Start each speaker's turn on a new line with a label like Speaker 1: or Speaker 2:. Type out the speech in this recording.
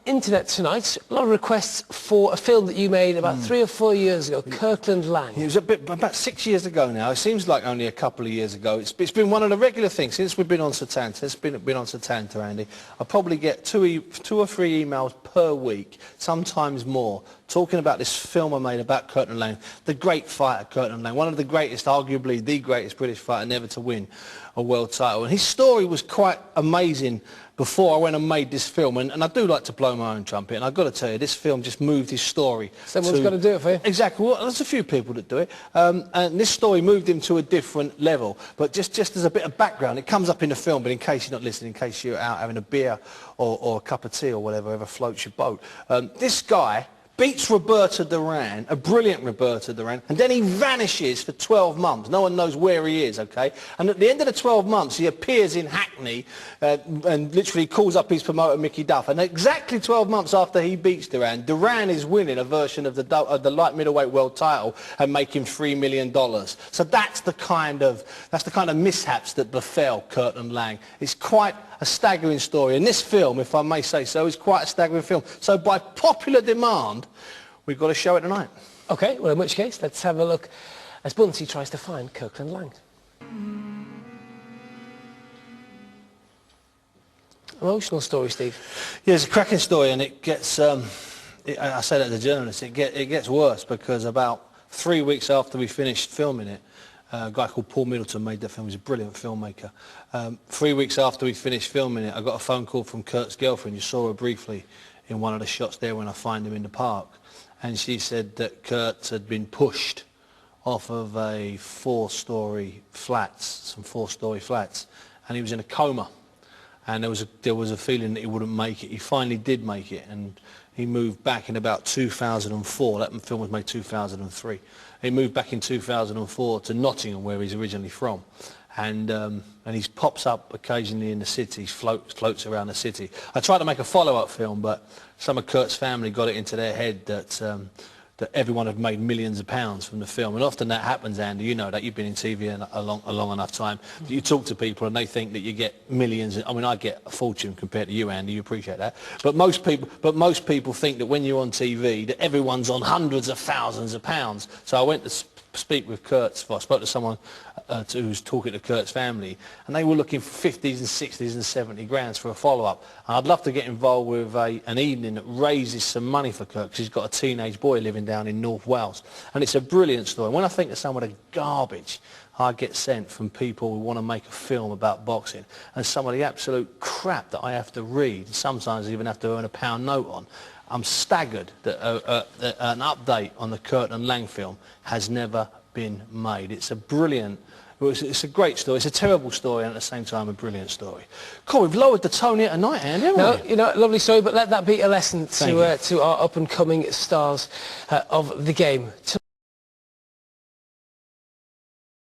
Speaker 1: Internet tonight, a lot of requests for a film that you made about 3 or 4 years ago, Kirkland Lang.
Speaker 2: It was about 6 years ago now. It seems like only a couple of years ago. It's been one of the regular things since we've been on Setanta. It's been on Setanta, Andy. I probably get two or three emails per week, sometimes more, talking about this film I made about Kirkland Lang, the great fighter Kirkland Lang, one of the greatest, arguably the greatest British fighter never to win a world title. And his story was quite amazing before I went and made this film, and I do like to blow my own trumpet, and I've got to tell you, this film just moved his story.
Speaker 1: Someone's got to do it for you.
Speaker 2: Exactly. Well, there's a few people that do it, and this story moved him to a different level. But just as a bit of background, it comes up in the film, but in case you're not listening, in case you're out having a beer or a cup of tea or whatever floats your boat, this guy beats Roberto Duran, a brilliant Roberto Duran, and then he vanishes for 12 months. No one knows where he is, okay? And at the end of the 12 months, he appears in Hackney and literally calls up his promoter, Mickey Duff. And exactly 12 months after he beats Duran, Duran is winning a version of the light middleweight world title and making $3 million. So that's the kind of mishaps that befell Kirkland Lang. It's quite a staggering story, and this film, if I may say so, is quite a staggering film. So by popular demand, we've got to show it tonight. OK, well, in which case, let's have a look as Buncey tries to find Kirkland Lang.
Speaker 1: Emotional story, Steve.
Speaker 2: Yeah, it's a cracking story, and it gets, I say that as a journalist, it gets worse, because about 3 weeks after we finished filming it, a guy called Paul Middleton made that film. He's a brilliant filmmaker. 3 weeks after we finished filming it, I got a phone call from Kurt's girlfriend. You saw her briefly in one of the shots there when I find him in the park. And she said that Kurt had been pushed off of a some four-storey flats, and he was in a coma. And there was a feeling that he wouldn't make it. He finally did make it, and he moved back in about 2004. That film was made 2003. He moved back in 2004 to Nottingham, where he's originally from, and he pops up occasionally in the city, floats around the city. I tried to make a follow-up film, but some of Kurt's family got it into their head that everyone had made millions of pounds from the film, and often that happens, Andy. You know that, you've been in TV a long enough time. You talk to people and they think that you get millions. I mean, I get a fortune compared to you, Andy. You appreciate that. But most people think that when you're on TV, that everyone's on hundreds of thousands of pounds. So I went to speak with Kurt's. I spoke to someone who's talking to Kurt's family, and they were looking for 50s and 60s and 70 grand for a follow-up. And I'd love to get involved with an evening that raises some money for Kurt, because he's got a teenage boy living down in North Wales. And it's a brilliant story. When I think of some of the garbage I get sent from people who want to make a film about boxing, and some of the absolute crap that I have to read, sometimes I even have to earn a £1 note on, I'm staggered that an update on the Kirkland Lang film has never been made. It's a brilliant, it's a great story. It's a terrible story, and at the same time a brilliant story. Cool, we've lowered the tone here tonight, Andy, haven't we?
Speaker 1: You know, lovely story, but let that be a lesson to our up-and-coming stars of the game.